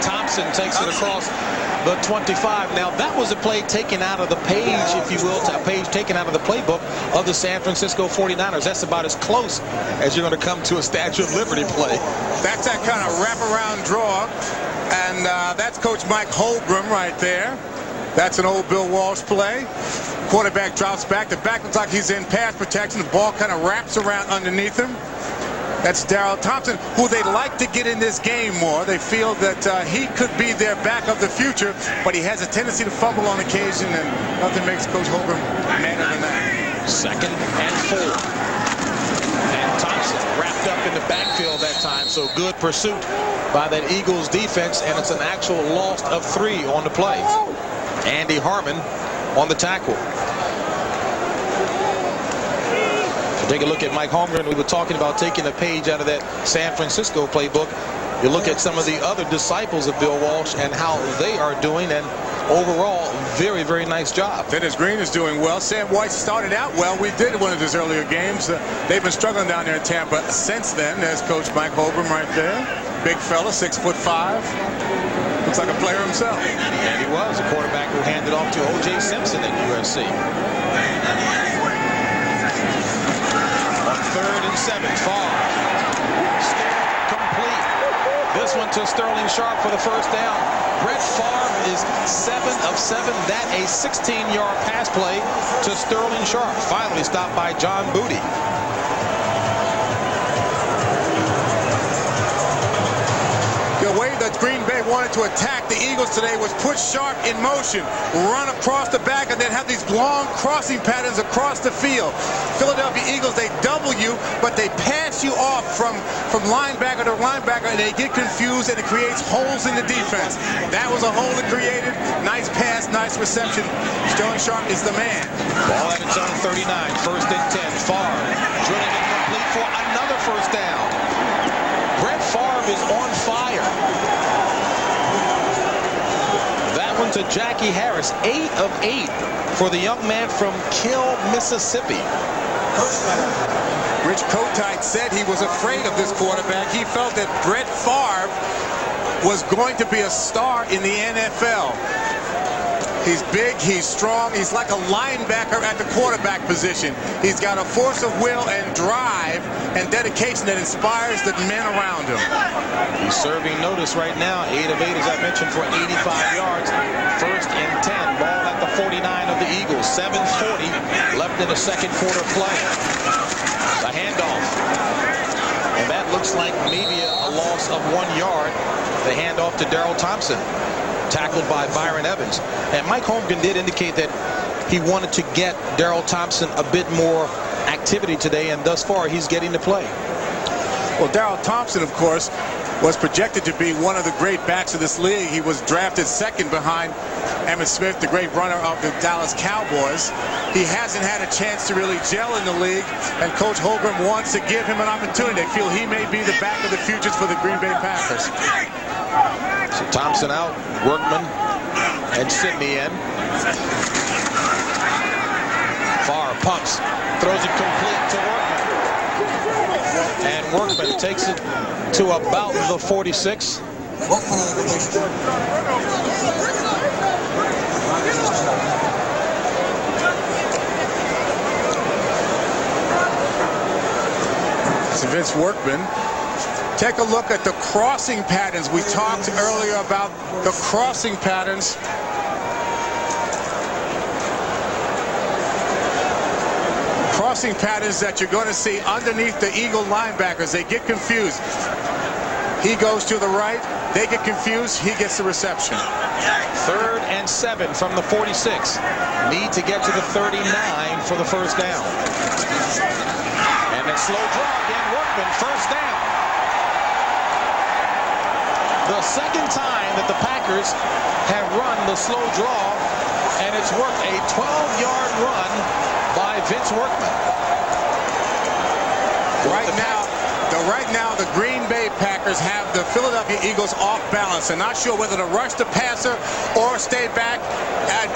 Thompson takes it across the 25. Now, that was a play taken out of the page, if you will, a page taken out of the playbook of the San Francisco 49ers. That's about as close as you're going to come to a Statue of Liberty play. That's that kind of wraparound draw, and that's Coach Mike Holmgren right there. That's an old Bill Walsh play. Quarterback drops back. The back looks like he's in pass protection. The ball kind of wraps around underneath him. That's Darrell Thompson, who they'd like to get in this game more. They feel that he could be their back of the future, but he has a tendency to fumble on occasion, and nothing makes Coach Holmgren madder than that. 2nd and 4. And Thompson wrapped up in the backfield that time, so good pursuit by that Eagles defense, and it's an actual loss of 3 on the play. Andy Harmon on the tackle. Take a look at Mike Holmgren. We were talking about taking a page out of that San Francisco playbook. You look at some of the other disciples of Bill Walsh and how they are doing, and overall, very, very nice job. Dennis Green is doing well. Sam White started out well. We did one of his earlier games. They've been struggling down there in Tampa since then. There's Coach Mike Holmgren right there. Big fella, 6'5". Looks like a player himself. And he was a quarterback who handed off to O.J. Simpson at USC. 3rd and 7. Favre. Complete. This one to Sterling Sharp for the first down. Brett Favre is 7 of 7. That a 16-yard pass play to Sterling Sharp. Finally stopped by John Booty. The way that Green Bay wanted to attack the Eagles today was put Sharp in motion, run across the back, and then have these long crossing patterns across the field. Philadelphia Eagles, they double you, but they pass you off from linebacker to linebacker, and they get confused, and it creates holes in the defense. That was a hole it created. Nice pass, nice reception. Sterling Sharp is the man. Ball at its own 39, 1st and 10. Favre drilling it complete for another first down. Brett Favre is on fire. That one to Jackie Harris. 8 of 8 for the young man from Kill, Mississippi. Rich Kotite said he was afraid of this quarterback. He felt that Brett Favre was going to be a star in the NFL. He's big, he's strong, he's like a linebacker at the quarterback position. He's got a force of will and drive and dedication that inspires the men around him. He's serving notice right now. 8 of 8, as I mentioned, for 85 yards. 1st and 10. Ball at the 49 of the Eagles. 7:40 left in the second quarter play. The handoff. And that looks like maybe a loss of 1 yard. The handoff to Darrell Thompson, tackled by Byron Evans. And Mike Holmgren did indicate that he wanted to get Darrell Thompson a bit more activity today, and thus far he's getting to play. Well, Darrell Thompson, of course, was projected to be one of the great backs of this league. He was drafted 2nd behind Emmitt Smith, the great runner of the Dallas Cowboys. He hasn't had a chance to really gel in the league, and Coach Holmgren wants to give him an opportunity. They feel he may be the back of the futures for the Green Bay Packers. So Thompson out, Workman and Sidney in. Favre pumps, throws it complete to Workman. And Workman takes it to about the 46. It's Vince Workman. Take a look at the crossing patterns. We talked earlier about the crossing patterns. Crossing patterns that you're going to see underneath the Eagle linebackers. They get confused. He goes to the right. They get confused. He gets the reception. 3rd and 7 from the 46. Need to get to the 39 for the first down. And a slow draw again. Workman, first down. The second time that the Packers have run the slow draw, and it's worked a 12-yard run by Vince Workman. Right now, the Green Bay Packers Packers have the Philadelphia Eagles off balance. They're not sure whether to rush the passer or stay back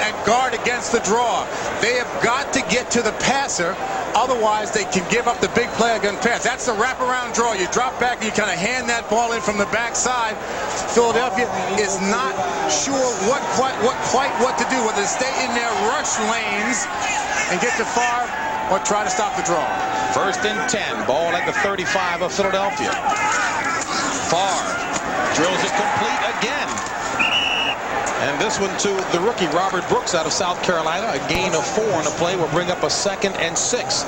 and guard against the draw. They have got to get to the passer, otherwise they can give up the big play against pass. That's the wraparound draw. You drop back and you kind of hand that ball in from the backside. Philadelphia is not sure what to do, whether to stay in their rush lanes and get to Favre or try to stop the draw. 1st and 10, ball at the 35 of Philadelphia. Favre drills it complete again. And this one to the rookie, Robert Brooks, out of South Carolina. A gain of 4 on the play will bring up a 2nd and 6.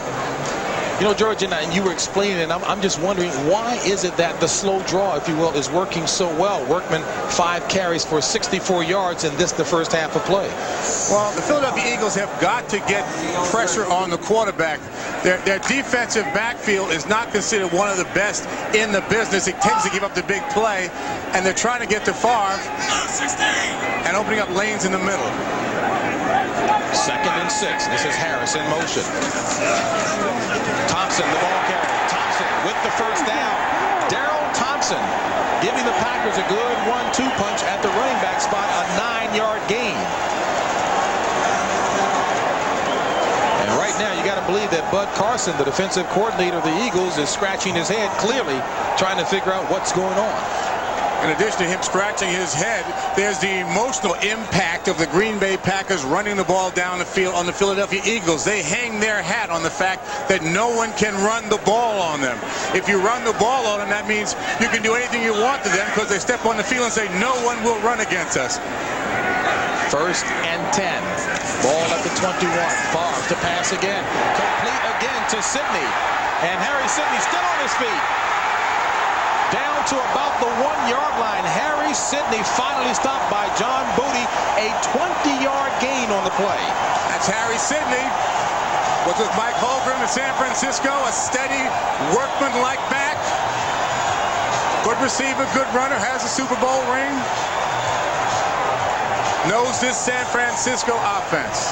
You know, George, and you were explaining, and I'm just wondering, why is it that the slow draw, if you will, is working so well? Workman, 5 carries for 64 yards in the first half of play. Well, the Philadelphia Eagles have got to get pressure on the quarterback. Their defensive backfield is not considered one of the best in the business. It tends to give up the big play, and they're trying to get to Favre and opening up lanes in the middle. 2nd and 6. This is Harris in motion. Thompson, the ball carrier. Thompson with the first down. Darrell Thompson giving the Packers a good 1-2 punch at the running back spot, a 9-yard gain. And right now, you got to believe that Bud Carson, the defensive coordinator of the Eagles, is scratching his head, clearly trying to figure out what's going on. In addition to him scratching his head, there's the emotional impact of the Green Bay Packers running the ball down the field on the Philadelphia Eagles. They hang their hat on the fact that no one can run the ball on them. If you run the ball on them, that means you can do anything you want to them because they step on the field and say, no one will run against us. 1st and 10. Ball at the 21. Favre to pass again. Complete again to Sidney. And Harry Sidney still on his feet. Down to about the 1-yard line. Harry Sidney finally stopped by John Booty. A 20-yard gain on the play. That's Harry Sidney. Was with Mike Holmgren in San Francisco. A steady, workman-like back. Good receiver, good runner. Has a Super Bowl ring. Knows this San Francisco offense.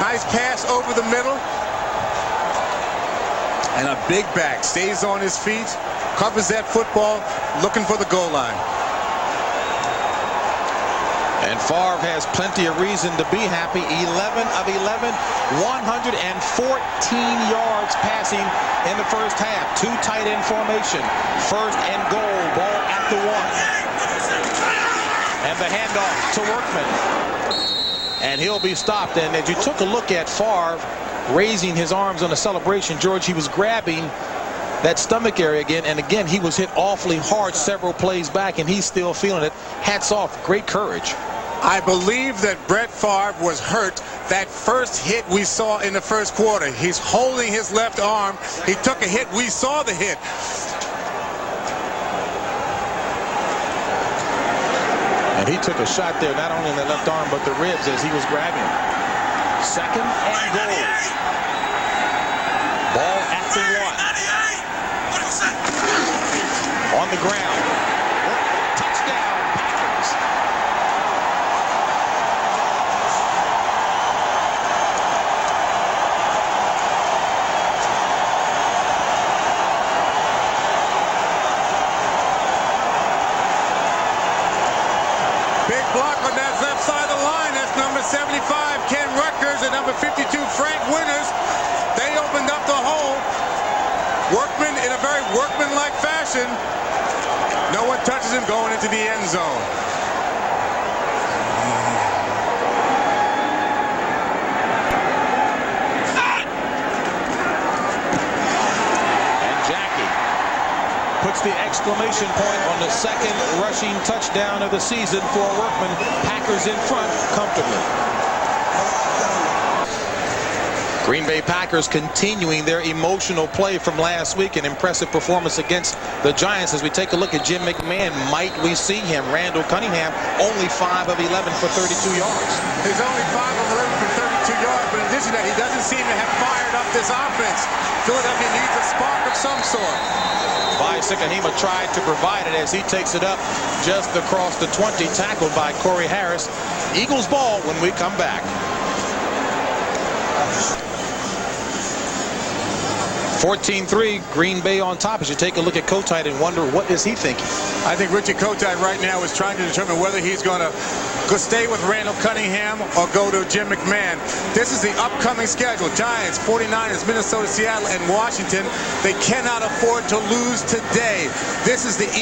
Nice pass over the middle. And a big back. Stays on his feet. Covers that football, looking for the goal line. And Favre has plenty of reason to be happy. 11 of 11, 114 yards passing in the first half. 2 tight end formation. 1st and goal, ball at the 1. And the handoff to Workman. And he'll be stopped. And as you took a look at Favre raising his arms on a celebration, George, he was grabbing that stomach area again, and again he was hit awfully hard several plays back, and he's still feeling it. Hats off, great courage. I believe that Brett Favre was hurt that first hit we saw in the first quarter. He's holding his left arm. He took a hit. We saw the hit. And he took a shot there, not only in the left arm, but the ribs as he was grabbing. 2nd and goal. Ball at the 1. On the ground. Touchdown, Packers. Big block on that left side of the line. That's number 75, Ken Rutgers, and number 52, Frank Winters. They opened up the hole. Workman in a very workman-like fashion. No one touches him going into the end zone. And Jackie puts the exclamation point on the 2nd rushing touchdown of the season for Workman. Packers in front comfortably. Green Bay Packers continuing their emotional play from last week. An impressive performance against the Giants. As we take a look at Jim McMahon, might we see him? Randall Cunningham, only 5 of 11 for 32 yards. He's only 5 of 11 for 32 yards, but in addition to that, he doesn't seem to have fired up this offense. Philadelphia needs a spark of some sort. Sikahema tried to provide it as he takes it up just across the 20, tackled by Corey Harris. Eagles ball when we come back. 14-3, Green Bay on top. As you take a look at Kotite and wonder, what is he thinking? I think Richie Kotite right now is trying to determine whether he's going to stay with Randall Cunningham or go to Jim McMahon. This is the upcoming schedule. Giants, 49ers, Minnesota, Seattle, and Washington. They cannot afford to lose today. This is the